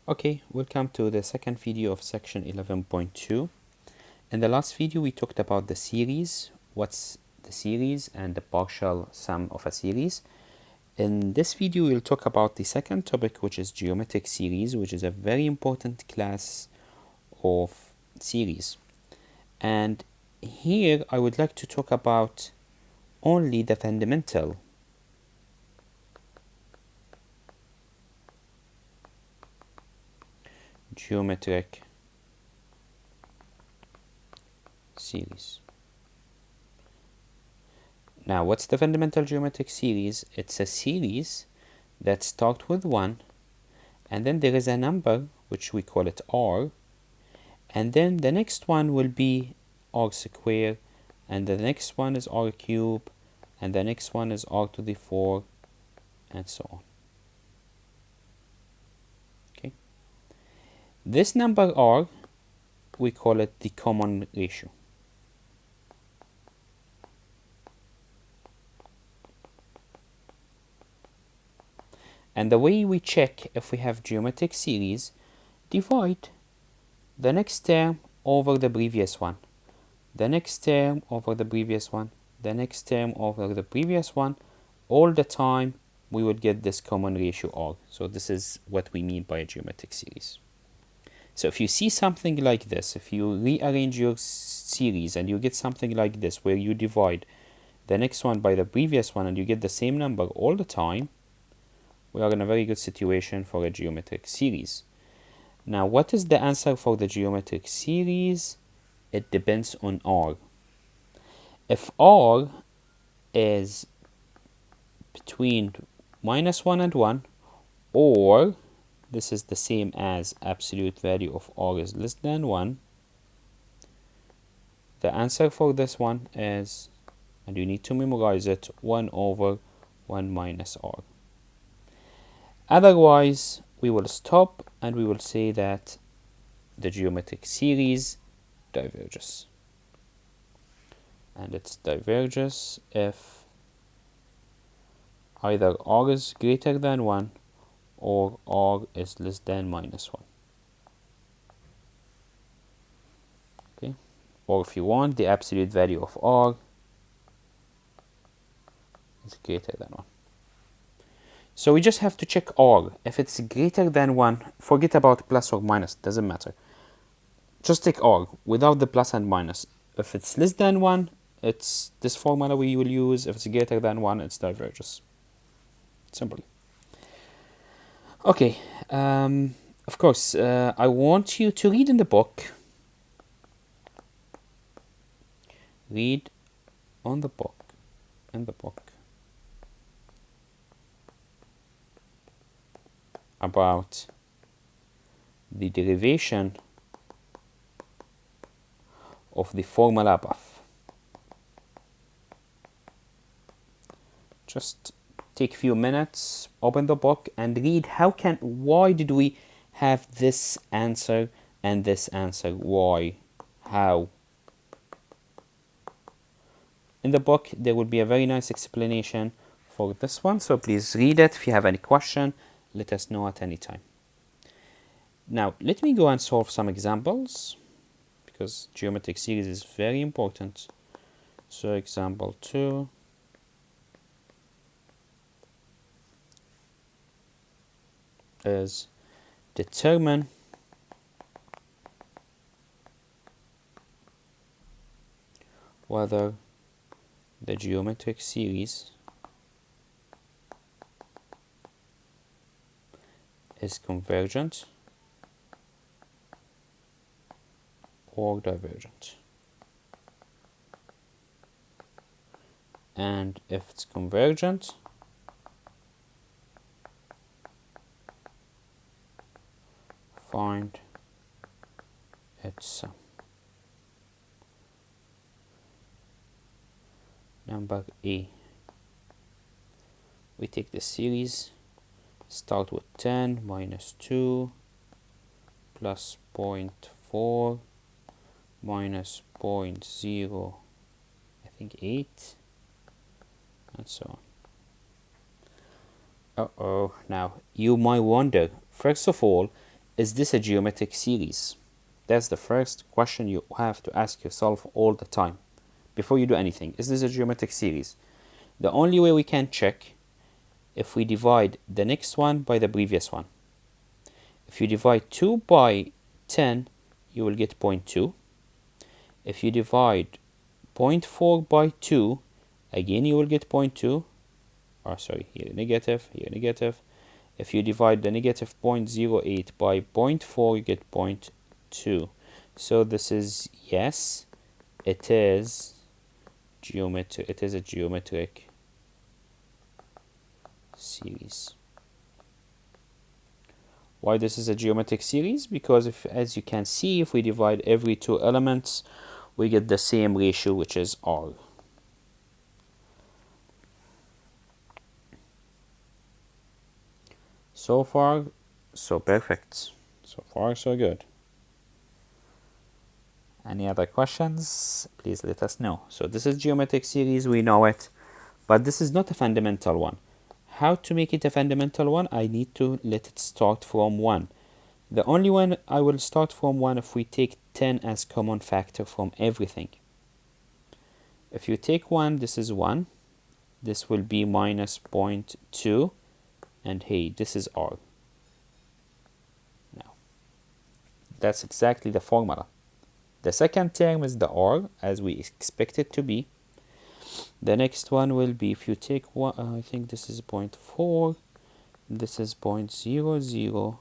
Okay, welcome to the second video of section 11.2. In the last video we talked about the series, what's the series and the partial sum of a series. In this video we'll talk about the second topic, which is geometric series, which is a very important class of series. And here I would like to talk about only the fundamental geometric series. Now, what's the fundamental geometric series? It's a series that starts with 1, and then there is a number, which we call it r, and then the next one will be r squared, and the next one is r cubed, and the next one is r to the 4, and so on. Okay. This number r, we call it the common ratio. And the way we check if we have geometric series, divide the next term over the previous one, the next term over the previous one, the next term over the previous one. All the time we would get this common ratio r. So this is what we mean by a geometric series. So if you see something like this, if you rearrange your series and you get something like this where you divide the next one by the previous one and you get the same number all the time, we are in a very good situation for a geometric series. Now, what is the answer for the geometric series? It depends on r. If r is between -1 and 1, or this is the same as absolute value of r is less than 1, the answer for this one is, and you need to memorize it, 1 over 1 minus r. Otherwise, we will stop and we will say that the geometric series diverges. And it diverges if either r is greater than 1 or r is less than -1. Okay, or if you want, the absolute value of r is greater than 1. So we just have to check r. If it's greater than 1, forget about plus or minus, doesn't matter. Just take r without the plus and minus. If it's less than 1, it's this formula we will use. If it's greater than 1, it's diverges. Simple. Okay, of course, I want you to read in the book. Read on the book, in the book, about the derivation of the formula above. Just take a few minutes, open the book and read why did we have this answer and this answer? Why? How? In the book there will be a very nice explanation for this one, so please read it. If you have any question, let us know at any time. Now let me go and solve some examples, because geometric series is very important. So example 2. Is determine whether the geometric series is convergent or divergent. And if it's convergent, find its sum. Number A. We take the series, start with 10 minus 2 plus 0.4 minus 0.0, I think 8, and so on. Now you might wonder, first of all, is this a geometric series? That's the first question you have to ask yourself all the time before you do anything. Is this a geometric series? The only way we can check if we divide the next one by the previous one. If you divide 2 by 10, you will get 0.2. If you divide 0.4 by 2, again you will get 0.2. Oh, sorry, here negative, here negative. If you divide the negative 0.08 by 0.4, you get 0.2. So this is, yes, it is geometric. It is a geometric series. Why this is a geometric series? Because if, as you can see, if we divide every two elements, we get the same ratio, which is R. So far, so perfect. So far, so good. Any other questions? Please let us know. So this is geometric series, we know it, but this is not a fundamental one. How to make it a fundamental one? I need to let it start from 1. The only one I will start from 1 if we take 10 as common factor from everything. If you take 1, this is 1. This will be minus 0.2. And hey, this is R. Now, that's exactly the formula. The second term is the R, as we expect it to be. The next one will be, if you take one, I think this is 0.4, this is 0.008,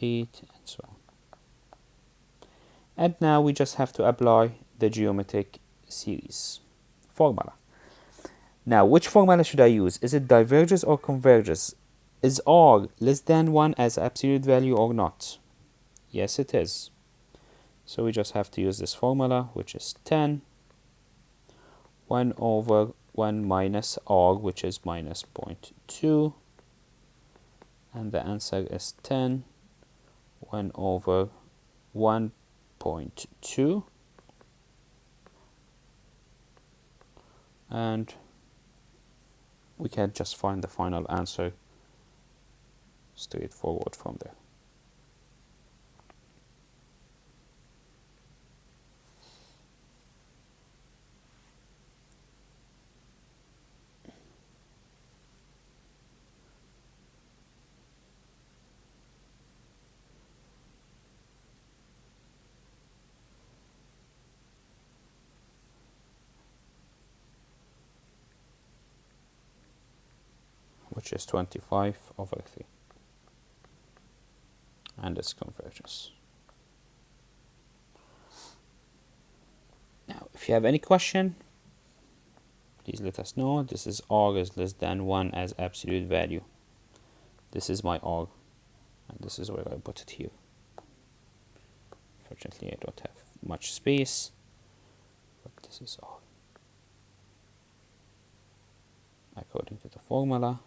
and so on. And now we just have to apply the geometric series formula. Now, which formula should I use? Is it diverges or converges? Is R less than 1 as absolute value or not? Yes, it is. So we just have to use this formula, which is 10, 1 over 1 minus R, which is minus 0.2. And the answer is 10, 1 over 1.2. And we can just find the final answer straightforward from there. Which is 25 over 3. And it's convergence. Now, if you have any question, please let us know. This is R is less than 1 as absolute value. This is my R, and this is where I put it here. Fortunately, I don't have much space, but this is R. According to the formula.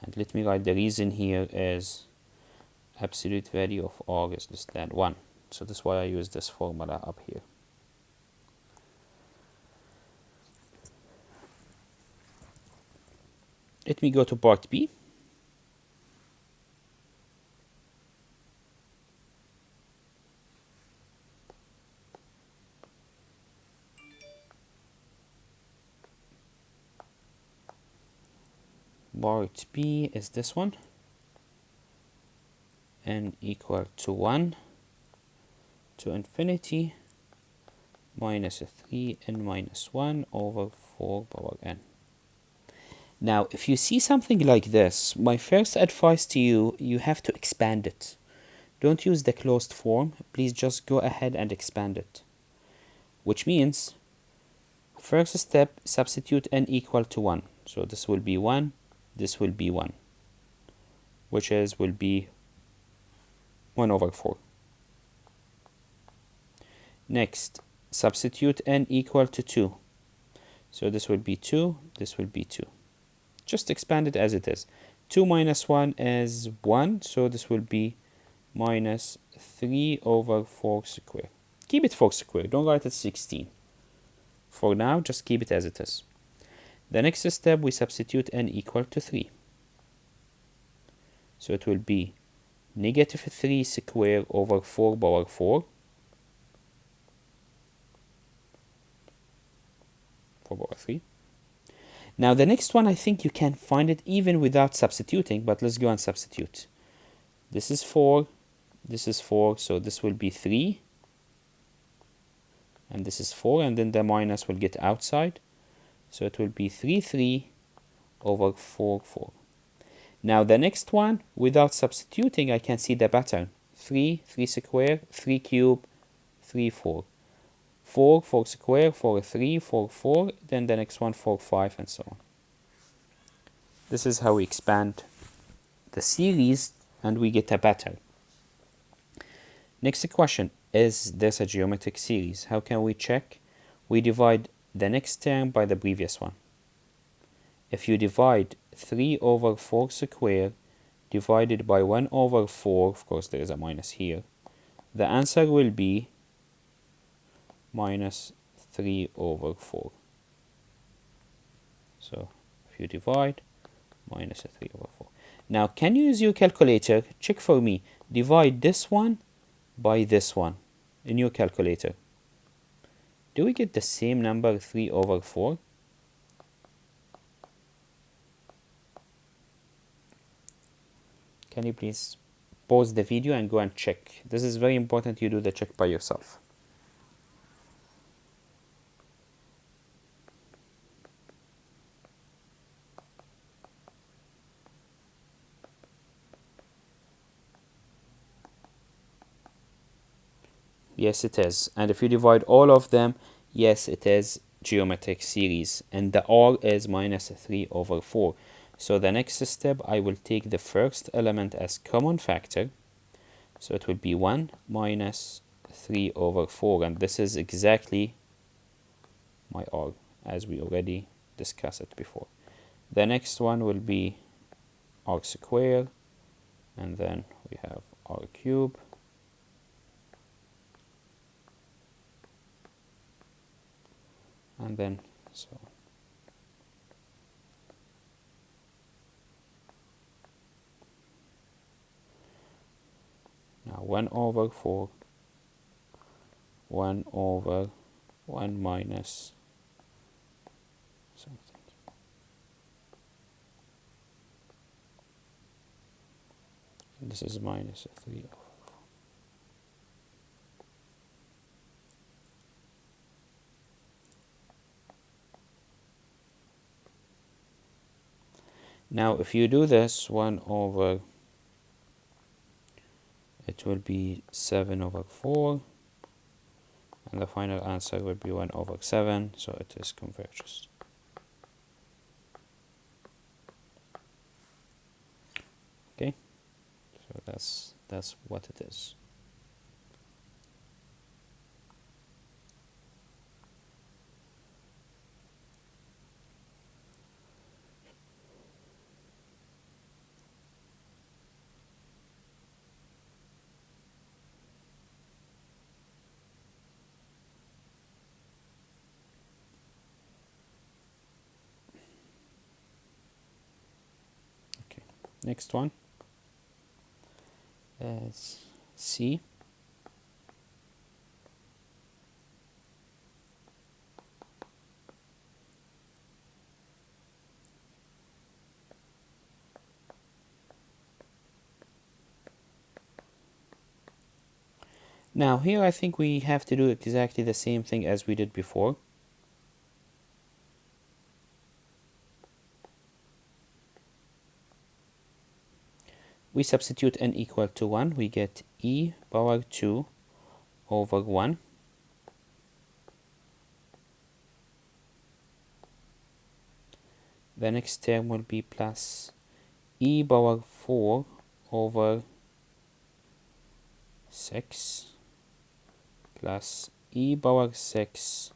And let me write the reason here is absolute value of R is less than 1. So that's why I use this formula up here. Let me go to part B. Part B is this one. N equal to 1 to infinity minus 3n minus 1 over 4 power n. Now, if you see something like this, my first advice to you, you have to expand it. Don't use the closed form. Please just go ahead and expand it. Which means, first step, substitute n equal to 1. So this will be 1, this will be 1. Which is, will be 1 over 4. Next, substitute n equal to 2. So this will be 2, this will be 2. Just expand it as it is. 2 minus 1 is 1, so this will be minus 3 over 4 square. Keep it 4 square, don't write it 16. For now, just keep it as it is. The next step, we substitute n equal to 3. So it will be negative 3 squared over 4 power 4. 4 power 3. Now the next one, I think you can find it even without substituting, but let's go and substitute. This is 4, this is 4, so this will be 3. And this is 4, and then the minus will get outside. So it will be 3 over 4. Now the next one, without substituting, I can see the pattern. 3 square, 3 cube, 3, 4. 4 square, 4, 3, 4, 4. Then the next one, 4, 5, and so on. This is how we expand the series, and we get a pattern. Next question, is this a geometric series? How can we check? We divide the next term by the previous one. If you divide 3 over 4 squared divided by 1 over 4, of course there is a minus here, the answer will be minus 3 over 4. So if you divide, minus 3 over 4. Now can you use your calculator? Check for me. Divide this one by this one in your calculator. Do we get the same number, 3 over 4? Can you please pause the video and go and check? This is very important you do the check by yourself. Yes, it is. And if you divide all of them, yes, it is geometric series. And the R is minus 3 over 4. So the next step, I will take the first element as common factor. So it will be 1 minus 3 over 4. And this is exactly my R, as we already discussed it before. The next one will be R squared. And then we have R cubed. And then so on. Now 1 over 4, 1 over 1 minus something. And this is minus 3 over 4. Now if you do this, 1 over, it will be 7 over 4, and the final answer will be 1 over 7, so it is converges. Okay, so that's what it is. Next one is C. Now here I think we have to do exactly the same thing as we did before. We substitute n equal to 1, we get e power 2 over 1. The next term will be plus e power 4 over 6 plus e power 6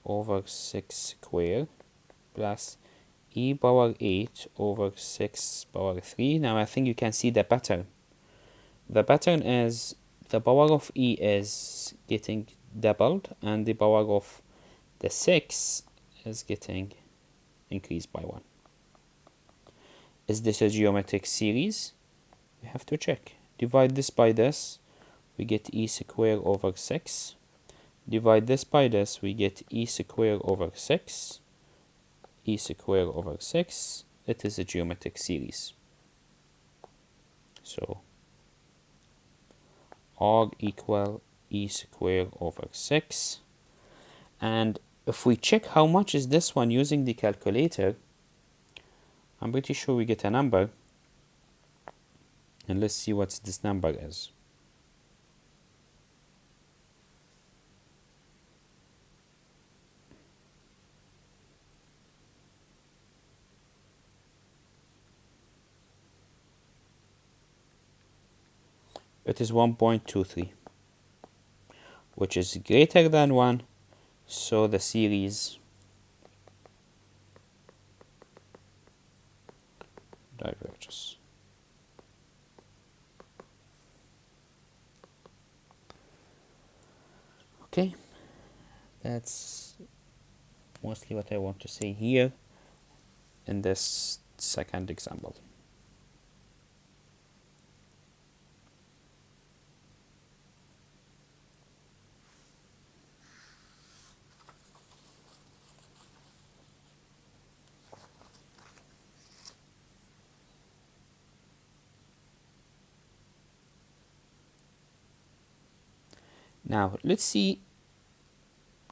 over 6 squared plus e power 8 over 6 power 3. Now I think you can see the pattern. The pattern is the power of e is getting doubled and the power of the 6 is getting increased by 1. Is this a geometric series? We have to check. Divide this by this, we get e squared over 6. Divide this by this, we get e squared over 6. E squared over 6. It is a geometric series. So arg equal e squared over 6. And if we check how much is this one using the calculator, I'm pretty sure we get a number. And let's see what this number is. It is 1.23, which is greater than 1, so the series diverges. Okay, that's mostly what I want to say here in this second example. Now let's see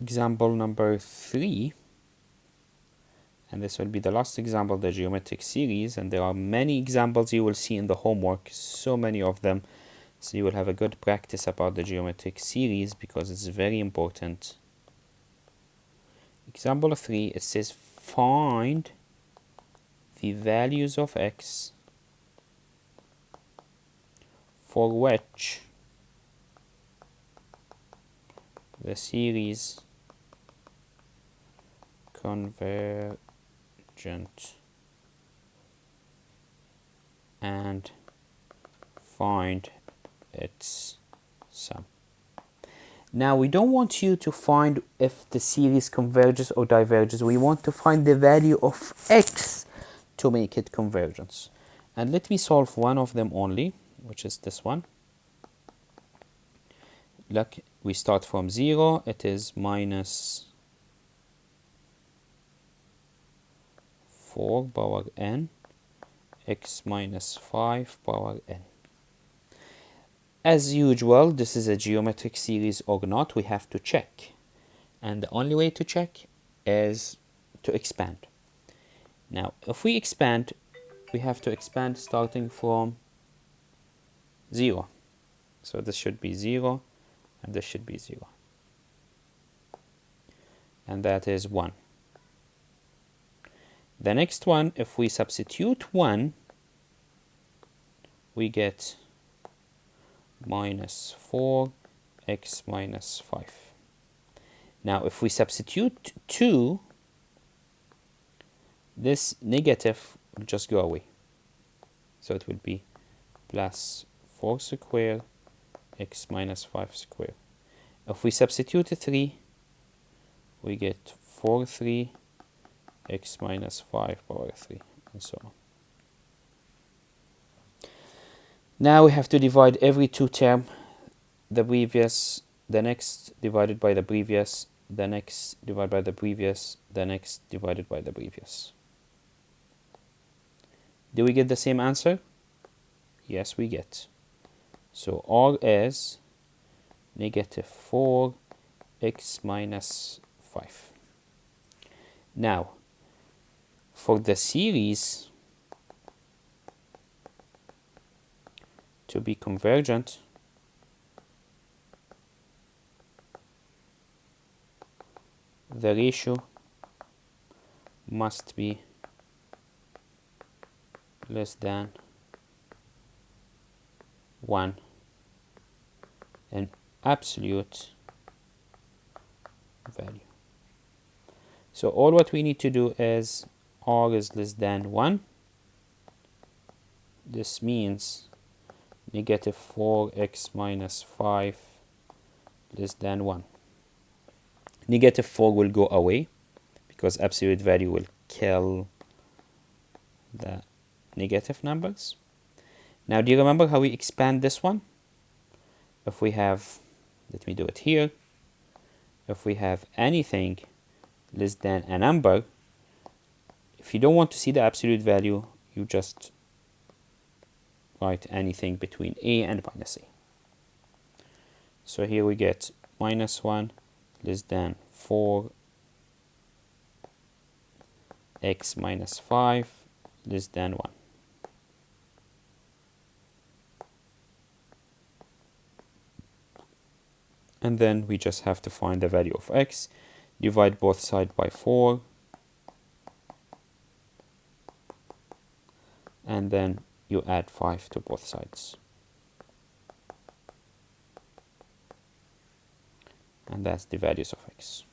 example number 3, and this will be the last example of the geometric series, and there are many examples you will see in the homework, so many of them, so you will have a good practice about the geometric series because it's very important. Example 3, it says find the values of x for which the series convergent and find its sum. Now we don't want you to find if the series converges or diverges. We want to find the value of x to make it convergence. And let me solve one of them only, which is this one. Look, we start from 0. It is minus 4 power n, x minus 5 power n. As usual, this is a geometric series or not, we have to check. And the only way to check is to expand. Now, if we expand, we have to expand starting from 0. So this should be 0, and this should be 0. And that is 1. The next one, if we substitute 1, we get minus 4 x minus 5. Now if we substitute 2, this negative will just go away. So it will be plus 4 squared x minus 5 squared. If we substitute 3, we get 4 3 x minus 5 power 3, and so on. Now we have to divide every two term, the previous, the next divided by the previous, the next divided by the previous, the next divided by the previous. Do we get the same answer? Yes, we get. So R is negative 4 x minus 5. Now, for the series to be convergent, the ratio must be less than 1 in absolute value. So all what we need to do is R is less than 1. This means negative 4x minus 5 less than 1. Negative 4 will go away because absolute value will kill the negative numbers. Now, do you remember how we expand this one? If we have, let me do it here, if we have anything less than a number, if you don't want to see the absolute value, you just write anything between a and minus a. So here we get minus 1 less than 4 x minus 5 less than 1. And then we just have to find the value of x, divide both sides by 4, and then you add 5 to both sides. And that's the values of x.